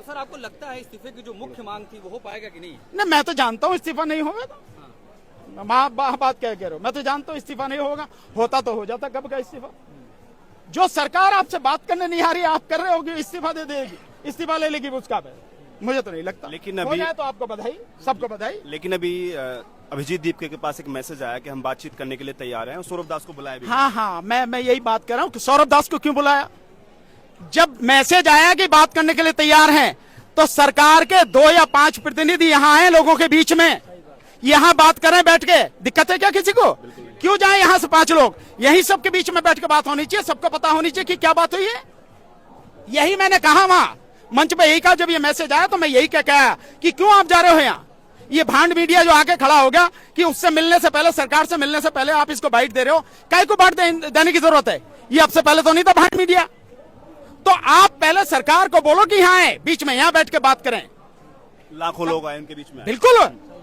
Sir आपको लगता है इस्तीफे की जो मुख्य मांग थी वो हो पाएगा कि नहीं? नहीं, मैं तो जानता हूँ इस्तीफा नहीं होगा। तो बात क्या कह रहे हो? मैं तो जानता हूँ इस्तीफा नहीं होगा। होता तो हो जाता कब का इस्तीफा। जो सरकार आपसे बात करने नहीं आ रही, आप कर रहे हो कि इस्तीफा दे देगी, इस्तीफा ले लेगी उसका पे, मुझे तो नहीं लगता। लेकिन अभी तो आपको बधाई, सबको बधाई। लेकिन अभी अभिजीत दीपके के पास एक मैसेज आया कि हम बातचीत करने के लिए तैयार हैं और सौरभ दास को बुलाया भी। हाँ, मैं यही बात कर रहा हूँ कि सौरभ दास को क्यों बुलाया। जब मैसेज आया कि बात करने के लिए तैयार हैं, तो सरकार के 2 या 5 प्रतिनिधि यहाँ हैं लोगों के बीच में, यहाँ बात करें बैठ के। दिक्कत है क्या किसी को? क्यों जाए यहाँ से 5 लोग? यही सबके बीच में बैठ के बात होनी चाहिए, सबको पता होनी चाहिए कि क्या बात हुई है। यही मैंने कहा वहां मंच पे, यही कहा जब ये मैसेज आया तो मैं यही कहा कि क्यों आप जा रहे हो यहाँ। ये भांड मीडिया जो आके खड़ा हो गया कि उससे मिलने से पहले, सरकार से मिलने से पहले आप इसको बाइट दे रहे हो। काय को बाइट देने की जरूरत है? ये अब से पहले तो नहीं था भांड मीडिया। तो आप पहले सरकार को बोलो कि यहाँ है, बीच में यहाँ बैठ के बात करें। लाखों लोग आए उनके बीच में। बिल्कुल,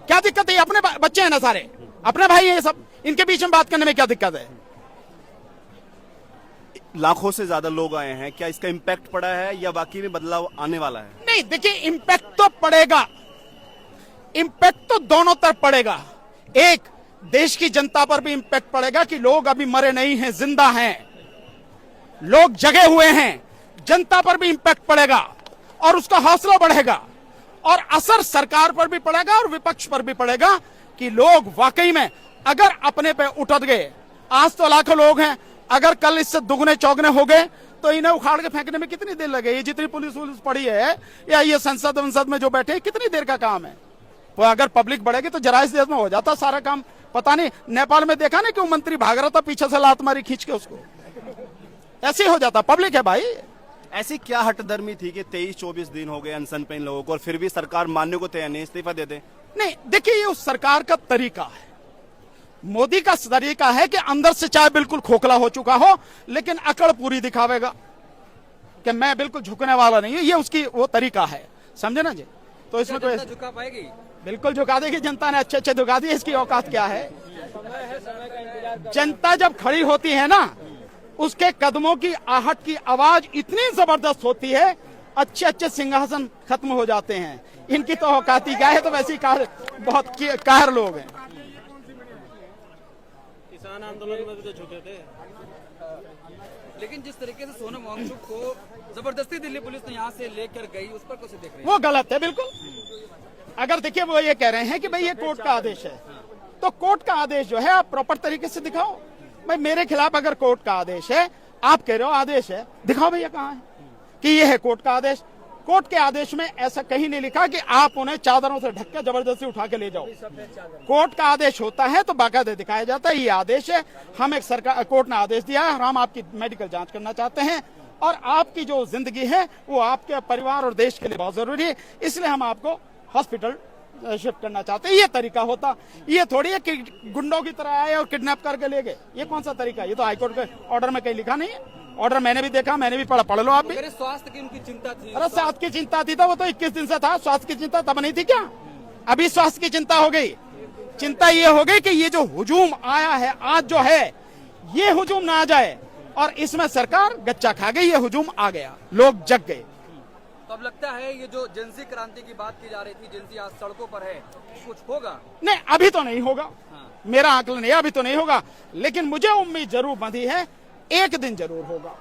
क्या दिक्कत है? अपने बच्चे हैं ना, सारे अपने भाई हैं, ये सब, इनके बीच में बात करने में क्या दिक्कत है? लाखों से ज्यादा लोग आए हैं, क्या इसका इम्पैक्ट पड़ा है या बाकी में बदलाव आने वाला है? नहीं, देखिए इम्पैक्ट तो पड़ेगा, इम्पैक्ट तो दोनों तरफ पड़ेगा। एक, देश की जनता पर भी इम्पैक्ट पड़ेगा कि लोग अभी मरे नहीं हैं, जिंदा हैं, लोग जगे हुए हैं। जनता पर भी इम्पैक्ट पड़ेगा और उसका हौसला बढ़ेगा, और असर सरकार पर भी पड़ेगा और विपक्ष पर भी पड़ेगा कि लोग वाकई में अगर अपने पे उठत गए। आज तो लाखों लोग हैं, अगर कल इससे दुगने चौगने हो गए तो इन्हें उखाड़ के फेंकने में कितनी देर लगे? ये जितनी पुलिस पड़ी है या ये संसद में जो बैठे, कितनी देर का काम है? तो अगर पब्लिक बढ़ेगी तो जरा इस देश में हो जाता सारा काम। पता नहीं नेपाल में देखा नहीं क्यों मंत्री भाग रहा था, पीछे से लात मारी खींच के उसको, ऐसे ही हो जाता। पब्लिक है भाई। ऐसी क्या हठधर्मी थी कि 23-24 दिन हो गए अनशन पे इन लोगों को और फिर भी सरकार मानने को तैयार नहीं, इस्तीफा दे दे? नहीं, देखिए ये उस सरकार का तरीका है, मोदी का तरीका है कि अंदर से चाहे बिल्कुल खोखला हो चुका हो लेकिन अकड़ पूरी दिखावेगा कि मैं बिल्कुल झुकने वाला नहीं हूं। ये उसकी वो तरीका है, समझे ना जी? तो इसमें तो झुका पाएगी? बिल्कुल झुका देगी जनता ने, अच्छे झुका दी। इसकी औकात क्या है? जनता जब खड़ी होती है ना, उसके कदमों की आहट की आवाज इतनी जबरदस्त होती है, अच्छे सिंहासन खत्म हो जाते हैं। इनकी तो औकात ही क्या है? तो वैसे ही बहुत कहर लोग हैं। किसान आंदोलन में भी तो झुके थे। लेकिन जिस तरीके से सोनम वांगचुक को जबरदस्ती दिल्ली पुलिस ने यहाँ से लेकर गई, उस पर कैसे देख रहे हैं? वो गलत है बिल्कुल। अगर देखिए वो ये कह रहे हैं कि भाई ये कोर्ट का आदेश है, तो कोर्ट का आदेश जो है आप प्रॉपर तरीके से दिखाओ। भाई मेरे खिलाफ अगर कोर्ट का आदेश है, आप कह रहे हो आदेश है, दिखाओ भैया कहाँ है कि ये है कोर्ट का आदेश। कोर्ट के आदेश में ऐसा कहीं नहीं लिखा कि आप उन्हें चादरों से ढक के जबरदस्ती उठा के ले जाओ। कोर्ट का आदेश होता है तो बाकायदे दिखाया जाता है, ये आदेश है, हम एक सरकार, कोर्ट ने आदेश दिया है और हम आपकी मेडिकल जांच करना चाहते हैं और आपकी जो जिंदगी है वो आपके परिवार और देश के लिए बहुत जरूरी है, इसलिए हम आपको हॉस्पिटल शिफ्ट करना चाहते हैं। ये तरीका होता, ये थोड़ी है कि गुंडों की तरह आए और किडनैप करके ले गए। ये कौन सा तरीका? ये तो हाईकोर्ट के ऑर्डर में कहीं लिखा नहीं है। ऑर्डर मैंने भी देखा, मैंने भी पढ़ लो आप भी। स्वास्थ्य की उनकी चिंता थी। अरे स्वास्थ्य की चिंता थी तो वो तो 21 दिन से था। स्वास्थ्य की चिंता तब नहीं थी क्या? अभी स्वास्थ्य की चिंता हो गई। चिंता ये हो गई कि ये जो हुजूम आया है आज जो है, ये हुजूम ना आ जाए, और इसमें सरकार गच्चा खा गई, ये हुजूम आ गया, लोग जग गए। तो अब लगता है ये जो जेंजी क्रांति की बात की जा रही थी, जेंजी आज सड़कों पर है, कुछ होगा? नहीं, अभी तो नहीं होगा। मेरा आकलन है अभी तो नहीं होगा, लेकिन मुझे उम्मीद जरूर बंधी है एक दिन जरूर होगा।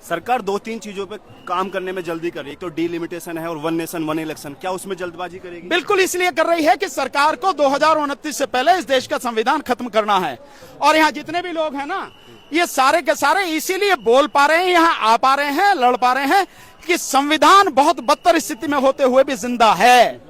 सरकार 2-3 चीजों पे काम करने में जल्दी कर रही है, एक तो डीलिमिटेशन है और 1 नेशन 1 इलेक्शन, क्या उसमें जल्दबाजी करेगी? बिल्कुल इसलिए कर रही है कि सरकार को 2029 से पहले इस देश का संविधान खत्म करना है। और यहाँ जितने भी लोग हैं ना, ये सारे के सारे इसीलिए बोल पा रहे हैं, यहाँ आ पा रहे हैं, लड़ पा रहे हैं कि संविधान बहुत बदतर स्थिति में होते हुए भी जिंदा है।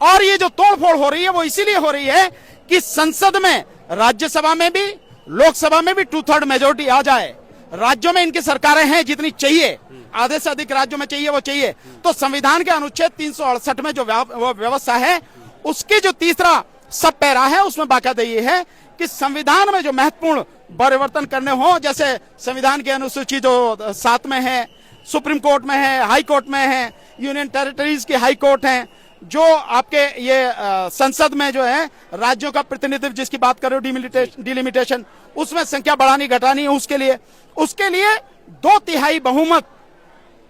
और ये जो तोड़फोड़ हो रही है वो इसीलिए हो रही है कि संसद में, राज्यसभा में भी, लोकसभा में भी 2/3 मेजोरिटी आ जाए। राज्यों में इनकी सरकारें हैं जितनी चाहिए, आधे से अधिक राज्यों में चाहिए वो चाहिए। तो संविधान के अनुच्छेद 368 में जो व्यवस्था है, उसकी जो तीसरा सब पैरा है, उसमें बाकायदा ये है कि संविधान में जो महत्वपूर्ण परिवर्तन करने हो, जैसे संविधान की अनुसूची जो 7 में है, सुप्रीम कोर्ट में है, हाई कोर्ट में है, यूनियन टेरिटरीज की हाई कोर्ट है, जो आपके ये संसद में जो है राज्यों का प्रतिनिधित्व जिसकी बात कर रहे हो, डिलिमिटेशन, उसमें संख्या बढ़ानी घटानी है, उसके लिए 2/3 बहुमत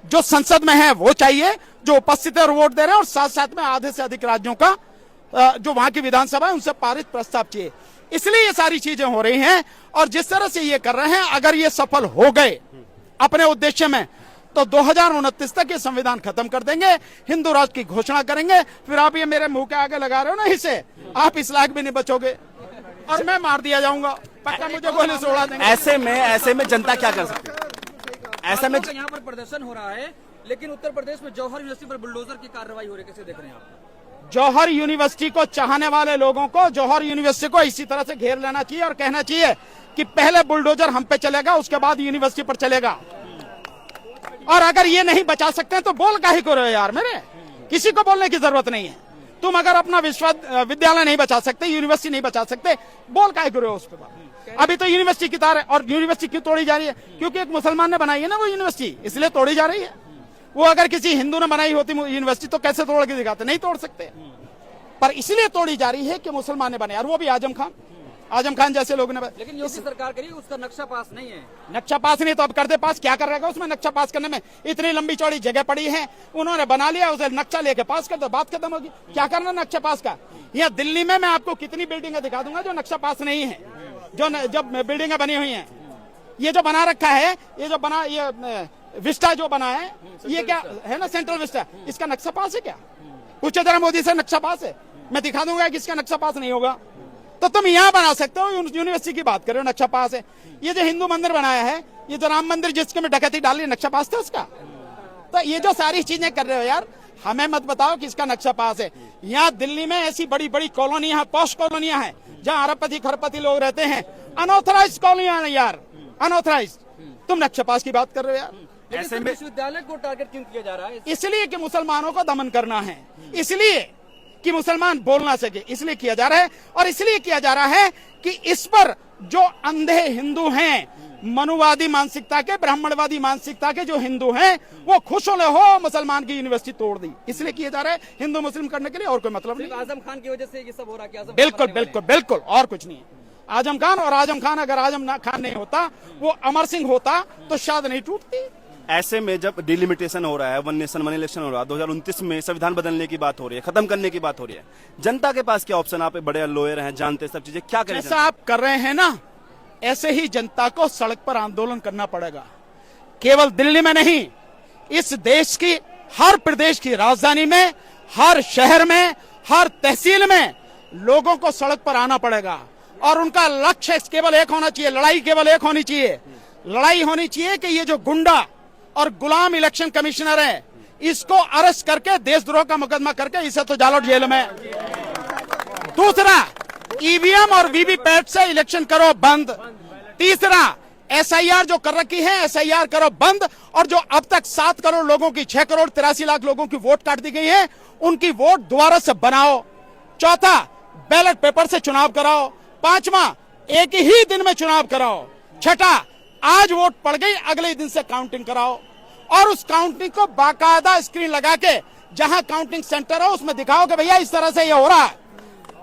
जो संसद में है वो चाहिए, जो उपस्थित है और वोट दे रहे हैं, और साथ साथ में आधे से अधिक राज्यों का जो वहां की विधानसभा है उनसे पारित प्रस्ताव चाहिए। इसलिए ये सारी चीजें हो रही हैं, और जिस तरह से ये कर रहे हैं, अगर ये सफल हो गए अपने उद्देश्य में, तो 2029 तक ये संविधान खत्म कर देंगे, हिंदू राष्ट्र की घोषणा करेंगे। फिर आप ये मेरे मुंह के आगे लगा रहे हो ना इसे, आप इस लायक भी नहीं बचोगे और मैं मार दिया जाऊंगा, पक्का मुझे गोली से उड़ा देंगे। ऐसे में जनता क्या कर सकती है? ऐसे में यहाँ पर प्रदर्शन हो रहा है, लेकिन उत्तर प्रदेश में जौहर यूनिवर्सिटी पर बुलडोजर की कार्रवाई हो रही है, कैसे देख रहे हैं आप? जौहर यूनिवर्सिटी को चाहने वाले लोगों को जौहर यूनिवर्सिटी को इसी तरह से घेर लेना चाहिए और कहना चाहिए कि पहले बुलडोजर हम पे चलेगा, उसके बाद यूनिवर्सिटी पर चलेगा। और अगर ये नहीं बचा सकते हैं तो बोल काहे को रहे हो यार, मेरे किसी को बोलने की जरूरत नहीं है। तुम अगर अपना विश्वविद्यालय नहीं बचा सकते, यूनिवर्सिटी नहीं बचा सकते, बोल काहे को रहे हो उस पर? अभी तो यूनिवर्सिटी की तार है, और यूनिवर्सिटी क्यों तोड़ी जा रही है? क्योंकि एक मुसलमान ने बनाई है ना वो यूनिवर्सिटी, इसलिए तोड़ी जा रही है। वो अगर किसी हिंदू ने बनाई होती यूनिवर्सिटी तो कैसे तोड़ के दिखाते? नहीं तोड़ सकते, पर इसलिए तोड़ी जा रही है कि मुसलमान ने बनाया, और वो भी आजम खान जैसे लोगों ने। लेकिन योगी सरकार करिए, उसका नक्शा पास नहीं है। नक्शा पास नहीं तो अब कर दे पास, क्या कर रहेगा उसमें? नक्शा पास करने में इतनी लंबी चौड़ी जगह पड़ी है, उन्होंने बना लिया, उसे नक्शा लेके पास कर दो, बात खत्म होगी। क्या करना नक्शा पास का? यहाँ दिल्ली में मैं आपको कितनी बिल्डिंगें दिखा दूंगा जो नक्शा पास नहीं है, जो बिल्डिंगें बनी हुई हैं। ये जो बना रखा है, ये विस्टा जो बना है, ये क्या है ना, सेंट्रल विस्टा, इसका नक्शा पास है क्या? पूछे जरा मोदी से, नक्शा पास है? मैं दिखा दूंगा कि इसका नक्शा पास नहीं होगा। तो तुम यहाँ बना सकते हो, यूनिवर्सिटी की बात कर रहे हो, नक्शा पास है। ये जो हिंदू मंदिर बनाया है, ये जो राम मंदिर जिसके में डकैती डाली, नक्शा पास था उसका? तो ये जो सारी चीजें कर रहे हो यार, हमें मत बताओ किसका नक्शा पास है। यहाँ दिल्ली में ऐसी बड़ी बड़ी कॉलोनियां, पॉश कॉलोनियां हैं, जहाँ अरबपति खरबपति लोग रहते हैं, अनऑथराइज्ड कॉलोनियां हैं यार, अनऑथराइज्ड। तुम नक्शा पास की बात कर रहे हो यार। ऐसे में विश्वविद्यालय को टारगेट क्यों किया जा रहा है? इसलिए कि मुसलमानों को दमन करना है, इसलिए कि मुसलमान बोल ना सके, इसलिए किया जा रहा है। और इसलिए किया जा रहा है कि इस पर जो अंधे हिंदू हैं, मनुवादी मानसिकता के, ब्राह्मणवादी मानसिकता के जो हिंदू हैं, वो खुश हो मुसलमान की यूनिवर्सिटी तोड़ दी, इसलिए किया जा रहा है, हिंदू मुस्लिम करने के लिए, और कोई मतलब नहीं। आजम खान की वजह से ये सब हो रहा है? बिल्कुल बिल्कुल बिल्कुल, और कुछ नहीं है। आजम खान अगर आजम खान नहीं होता, वो अमर सिंह होता, तो शायद नहीं टूटती। ऐसे में जब डिलिमिटेशन हो रहा है, वन नेशन वन इलेक्शन हो रहा है, 2029 में संविधान बदलने की बात हो रही है, खत्म करने की बात हो रही है, जनता के पास क्या ऑप्शन? आप बड़े लॉयर हैं, जानते सब चीजें, क्या करें? ऐसा आप कर रहे हैं ना, ऐसे ही जनता को सड़क पर आंदोलन करना पड़ेगा। केवल दिल्ली में नहीं, इस देश की हर प्रदेश की राजधानी में, हर शहर में, हर तहसील में लोगों को सड़क पर आना पड़ेगा। और उनका लक्ष्य केवल एक होना चाहिए, लड़ाई केवल एक होनी चाहिए। लड़ाई होनी चाहिए कि ये जो गुंडा और गुलाम इलेक्शन कमिश्नर है, इसको अरेस्ट करके देशद्रोह का मुकदमा करके इसे तो डालो जेल में। दूसरा, ईवीएम और वीवीपैट से इलेक्शन करो बंद। तीसरा, एसआईआर जो कर रखी है, एसआईआर करो बंद। और जो अब तक 7 करोड़ लोगों की, 6 करोड़ 83 लाख लोगों की वोट काट दी गई है, उनकी वोट दोबारा से बनाओ। चौथा, बैलेट पेपर से चुनाव कराओ। पांचवा, एक ही दिन में चुनाव कराओ। छठा, आज वोट पड़ गई, अगले दिन से काउंटिंग कराओ, और उस काउंटिंग को बाकायदा स्क्रीन लगा के, जहां काउंटिंग सेंटर हो उसमें दिखाओ कि भैया इस तरह से ये हो रहा है,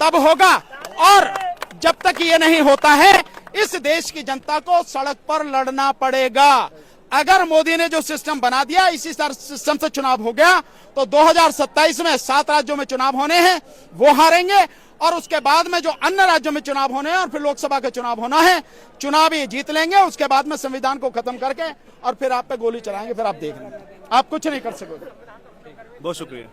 तब होगा। और जब तक ये नहीं होता है, इस देश की जनता को सड़क पर लड़ना पड़ेगा। अगर मोदी ने जो सिस्टम बना दिया, इसी सिस्टम से चुनाव हो गया, तो 2027 में 7 राज्यों में चुनाव होने हैं, वो हारेंगे। और उसके बाद में जो अन्य राज्यों में चुनाव होने हैं, और फिर लोकसभा का चुनाव होना है, चुनाव ये जीत लेंगे। उसके बाद में संविधान को खत्म करके और फिर आप पे गोली चलाएंगे, फिर आप देख लेंगे, आप कुछ नहीं कर सकोगे। बहुत शुक्रिया।